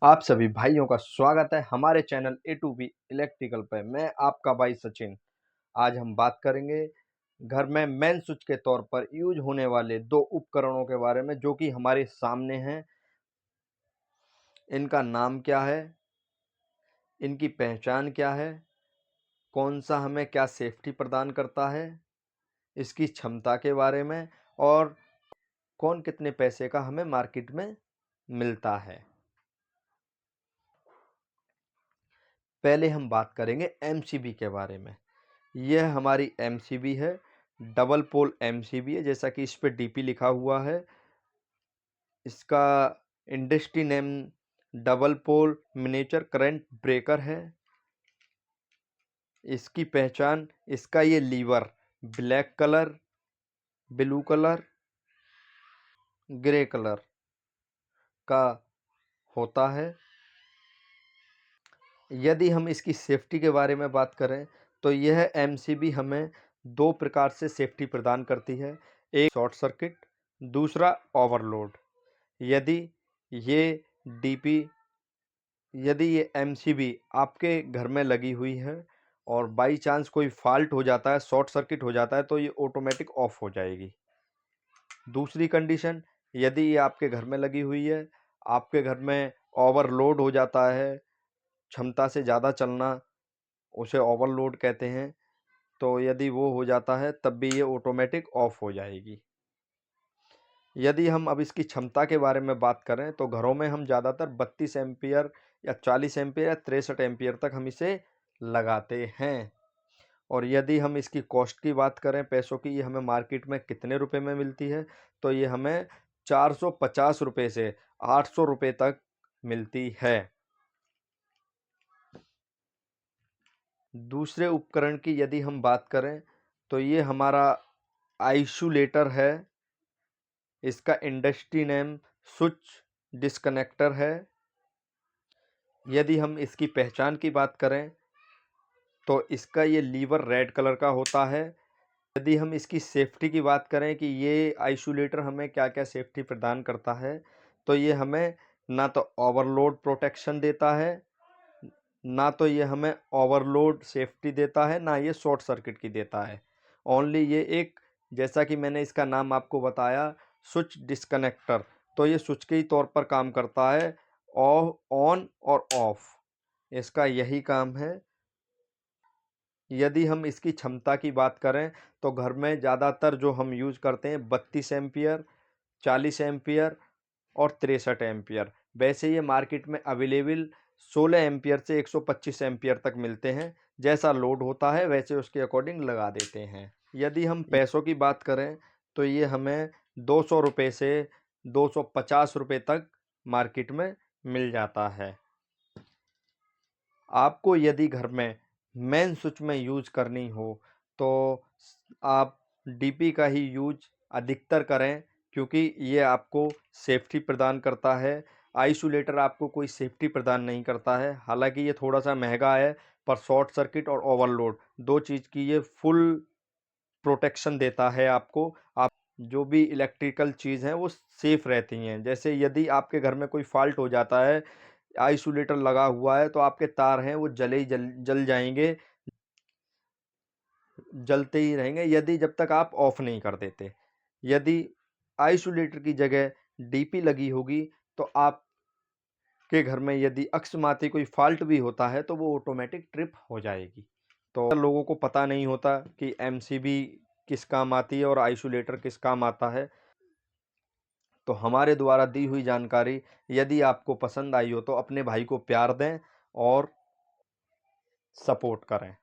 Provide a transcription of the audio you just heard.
आप सभी भाइयों का स्वागत है हमारे channel A to B electrical पे। मैं आपका भाई सचिन। आज हम बात करेंगे घर में मेन स्विच के तौर पर यूज होने वाले दो उपकरणों के बारे में जो कि हमारे सामने हैं। इनका नाम क्या है, इनकी पहचान क्या है, कौन सा हमें क्या सेफ्टी प्रदान करता है, इसकी क्षमता के बारे में और कौन कितने पैसे का हमें मार्केट में मिलता है। पहले हम बात करेंगे एमसीबी के बारे में। यह हमारी एमसीबी है, डबल पोल एमसीबी है, जैसा कि इस पे डीपी लिखा हुआ है। इसका industry name double pole miniature current breaker है। इसकी पहचान, इसका ये lever black colour, blue colour, grey colour का होता है। यदि हम इसकी सेफ्टी के बारे में बात करें तो यह एमसीबी हमें दो प्रकार से सेफ्टी प्रदान करती है। एक शॉर्ट सर्किट, दूसरा ओवरलोड। यदि ये डीपी यदि ये एमसीबी आपके घर में लगी हुई है और बाई चांस कोई फॉल्ट हो जाता है, शॉर्ट सर्किट हो जाता है, तो ये ऑटोमेटिक ऑफ हो जाएगी। दूसरी कंडीशन, यदि ये आपके घर में लगी हुई है, आपके घर में ओवरलोड हो जाता है, क्षमता से ज़्यादा चलना उसे ओवरलोड कहते हैं, तो यदि वो हो जाता है तब भी ये ऑटोमेटिक ऑफ हो जाएगी। यदि हम अब इसकी क्षमता के बारे में बात करें तो घरों में हम ज़्यादातर 32 एम्पियर या 40 एम्पियर या 63 एम्पियर तक हम इसे लगाते हैं। और यदि हम इसकी कॉस्ट की बात करें, पैसों की, ये हमें मार्केट में कितने रुपए में मिलती है, तो ये हमें 450 रुपये से 800 रुपये तक मिलती है। दूसरे उपकरण की यदि हम बात करें तो ये हमारा आइसोलेटर है। इसका इंडस्ट्री नेम स्विच डिस्कनेक्टर है। यदि हम इसकी पहचान की बात करें तो इसका ये लीवर रेड कलर का होता है। यदि हम इसकी सेफ्टी की बात करें कि ये आइसोलेटर हमें क्या क्या सेफ्टी प्रदान करता है, तो ये हमें ना तो ओवरलोड प्रोटेक्शन देता है, ना तो ये हमें ओवरलोड सेफ्टी देता है, ना ये शॉर्ट सर्किट की देता है। ओनली ये एक, जैसा कि मैंने इसका नाम आपको बताया, स्विच डिस्कनेक्टर, तो ये स्विच के ही तौर पर काम करता है, ऑन और ऑफ, इसका यही काम है। यदि हम इसकी क्षमता की बात करें तो घर में ज़्यादातर जो हम यूज़ करते हैं 32 एम्पियर, 40 एम्पियर और 63 एम्पियर। वैसे ये मार्केट में अवेलेबल 16 एम्पियर से 125 एम्पियर तक मिलते हैं। जैसा लोड होता है वैसे उसके अकॉर्डिंग लगा देते हैं। यदि हम पैसों की बात करें तो ये हमें 200 रुपये से 250 रुपये तक मार्केट में मिल जाता है। आपको यदि घर में मेन स्विच में यूज करनी हो तो आप डीपी का ही यूज अधिकतर करें, क्योंकि ये आपको सेफ्टी प्रदान करता है। आइसोलेटर आपको कोई सेफ्टी प्रदान नहीं करता है। हालांकि ये थोड़ा सा महंगा है, पर शॉर्ट सर्किट और ओवरलोड दो चीज़ की ये फुल प्रोटेक्शन देता है आपको। आप जो भी इलेक्ट्रिकल चीज़ हैं वो सेफ रहती हैं। जैसे यदि आपके घर में कोई फॉल्ट हो जाता है, आइसोलेटर लगा हुआ है, तो आपके तार हैं वो जले ही जल जाएंगे, जलते ही रहेंगे यदि जब तक आप ऑफ नहीं कर देते। यदि आइसोलेटर की जगह डीपी लगी होगी तो आपके घर में यदि अकस्माती कोई फॉल्ट भी होता है तो वो ऑटोमेटिक ट्रिप हो जाएगी। तो लोगों को पता नहीं होता कि एमसीबी किस काम आती है और आइसोलेटर किस काम आता है। तो हमारे द्वारा दी हुई जानकारी यदि आपको पसंद आई हो तो अपने भाई को प्यार दें और सपोर्ट करें।